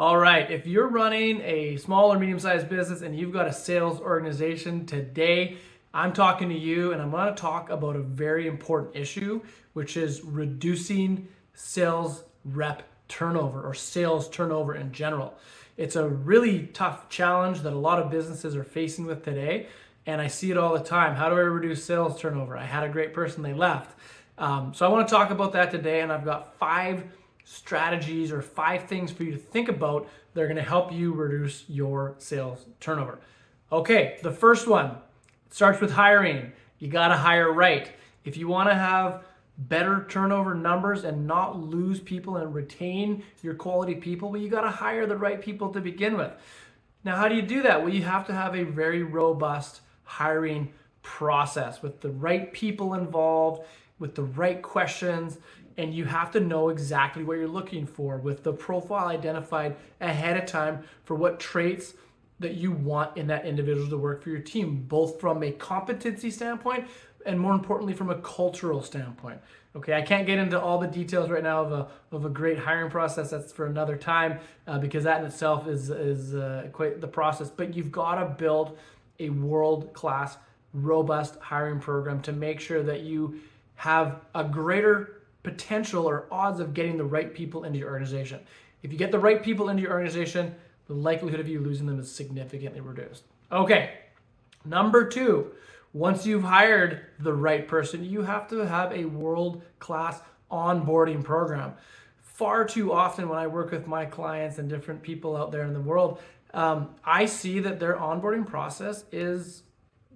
All right, if you're running a small or medium-sized business and you've got a sales organization today, I'm talking to you and I'm going to talk about a very important issue, which is reducing sales rep turnover or sales turnover in general. It's a really tough challenge that a lot of businesses are facing with today, and I see it all the time. How do I reduce sales turnover? I had a great person, they left. So I want to talk about that today, and I've got 5 strategies or 5 things for you to think about that are going to help you reduce your sales turnover. Okay, the first one starts with hiring. You got to hire right. If you want to have better turnover numbers and not lose people and retain your quality people, well, you got to hire the right people to begin with. Now, how do you do that? Well, you have to have a very robust hiring process with the right people involved, with the right questions, and you have to know exactly what you're looking for with the profile identified ahead of time for what traits that you want in that individual to work for your team, both from a competency standpoint and more importantly from a cultural standpoint. Okay, I can't get into all the details right now of a great hiring process. That's for another time because that in itself is quite the process. But you've got to build a world-class, robust hiring program to make sure that you have a greater potential or odds of getting the right people into your organization. If you get the right people into your organization, the likelihood of you losing them is significantly reduced. Okay, number 2, once you've hired the right person, you have to have a world-class onboarding program. Far too often when I work with my clients and different people out there in the world, I see that their onboarding process is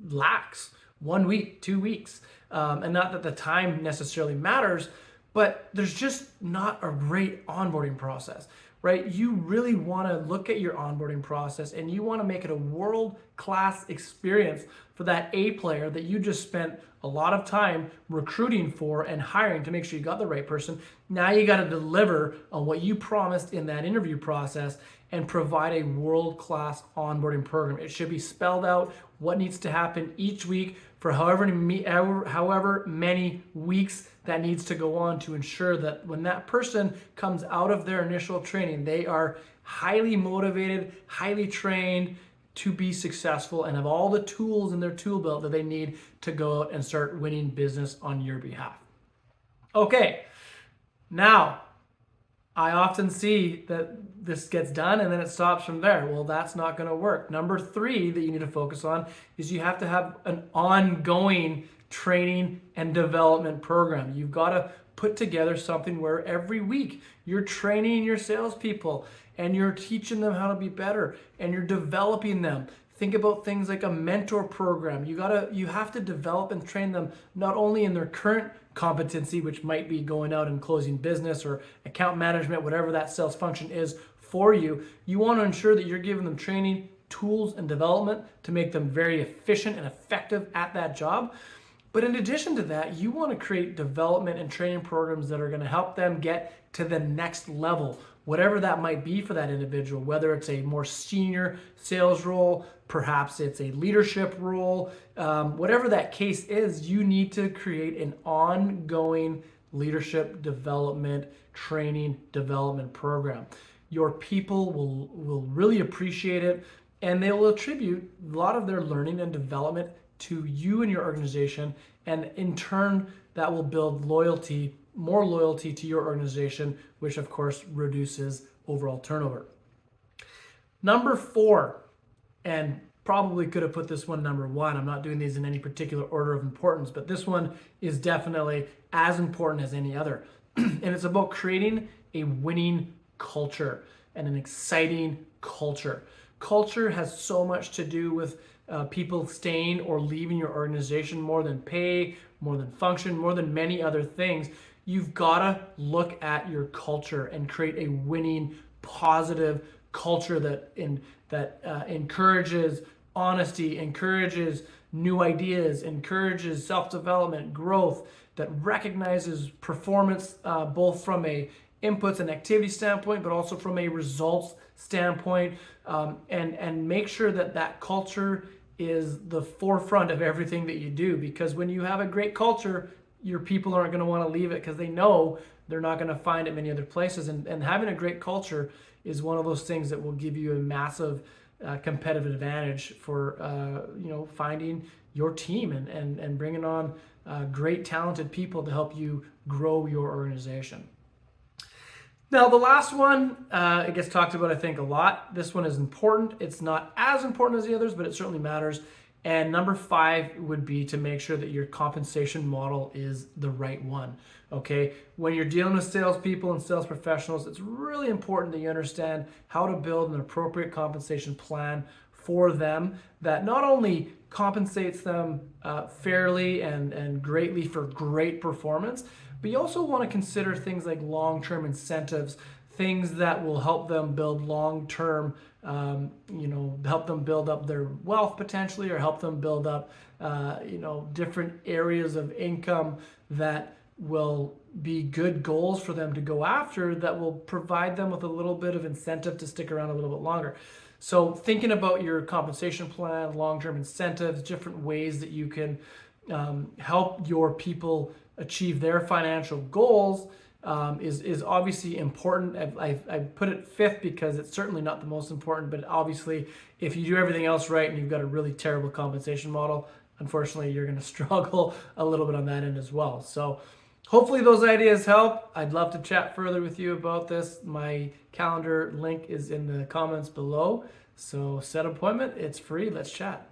lax. 1 week, 2 weeks. And not that the time necessarily matters, but there's just not a great onboarding process, right? You really want to look at your onboarding process and you want to make it a world-class experience for that A player that you just spent a lot of time recruiting for and hiring to make sure you got the right person. Now you got to deliver on what you promised in that interview process and provide a world-class onboarding program. It should be spelled out what needs to happen each week for however many weeks that needs to go on to ensure that when that person comes out of their initial training, they are highly motivated, highly trained to be successful and have all the tools in their tool belt that they need to go out and start winning business on your behalf. Okay, now I often see that this gets done and then it stops from there. Well, that's not going to work. Number 3 that you need to focus on is you have to have an ongoing training and development program. You've got to put together something where every week you're training your salespeople and you're teaching them how to be better and you're developing them. Think about things like a mentor program. You have to develop and train them not only in their current competency, which might be going out and closing business or account management, whatever that sales function is for you. You want to ensure that you're giving them training, tools, and development to make them very efficient and effective at that job. But in addition to that, you want to create development and training programs that are going to help them get to the next level, whatever that might be for that individual, whether it's a more senior sales role, perhaps it's a leadership role, whatever that case is, you need to create an ongoing leadership development, training, development program. Your people will really appreciate it, and they will attribute a lot of their learning and development to you and your organization, and in turn, that will build loyalty, more loyalty to your organization, which of course reduces overall turnover. Number 4, and probably could have put this one number 1. I'm not doing these in any particular order of importance, but this one is definitely as important as any other. And it's about creating a winning culture and an exciting culture. Culture has so much to do with people staying or leaving your organization more than pay, more than function, more than many other things. You've got to look at your culture and create a winning, positive culture that encourages honesty, encourages new ideas, encourages self-development, growth, that recognizes performance both from a inputs and activity standpoint, but also from a results standpoint, and make sure that that culture is the forefront of everything that you do. Because when you have a great culture, your people aren't going to want to leave it because they know they're not going to find it many other places. And having a great culture is one of those things that will give you a massive competitive advantage for finding your team and bringing on great talented people to help you grow your organization. Now, the last one, it gets talked about, I think, a lot. This one is important. It's not as important as the others, but it certainly matters. And number 5 would be to make sure that your compensation model is the right one. Okay, when you're dealing with salespeople and sales professionals, it's really important that you understand how to build an appropriate compensation plan for them that not only compensates them fairly and greatly for great performance, but you also want to consider things like long-term incentives, things that will help them build long-term, help them build up their wealth potentially, or help them build up, different areas of income that will be good goals for them to go after, that will provide them with a little bit of incentive to stick around a little bit longer. So thinking about your compensation plan, long-term incentives, different ways that you can help your people achieve their financial goals is obviously important. I put it 5th because it's certainly not the most important, but obviously if you do everything else right and you've got a really terrible compensation model, unfortunately you're going to struggle a little bit on that end as well. So hopefully those ideas help. I'd love to chat further with you about this. My calendar link is in the comments below. So set an appointment. It's free. Let's chat.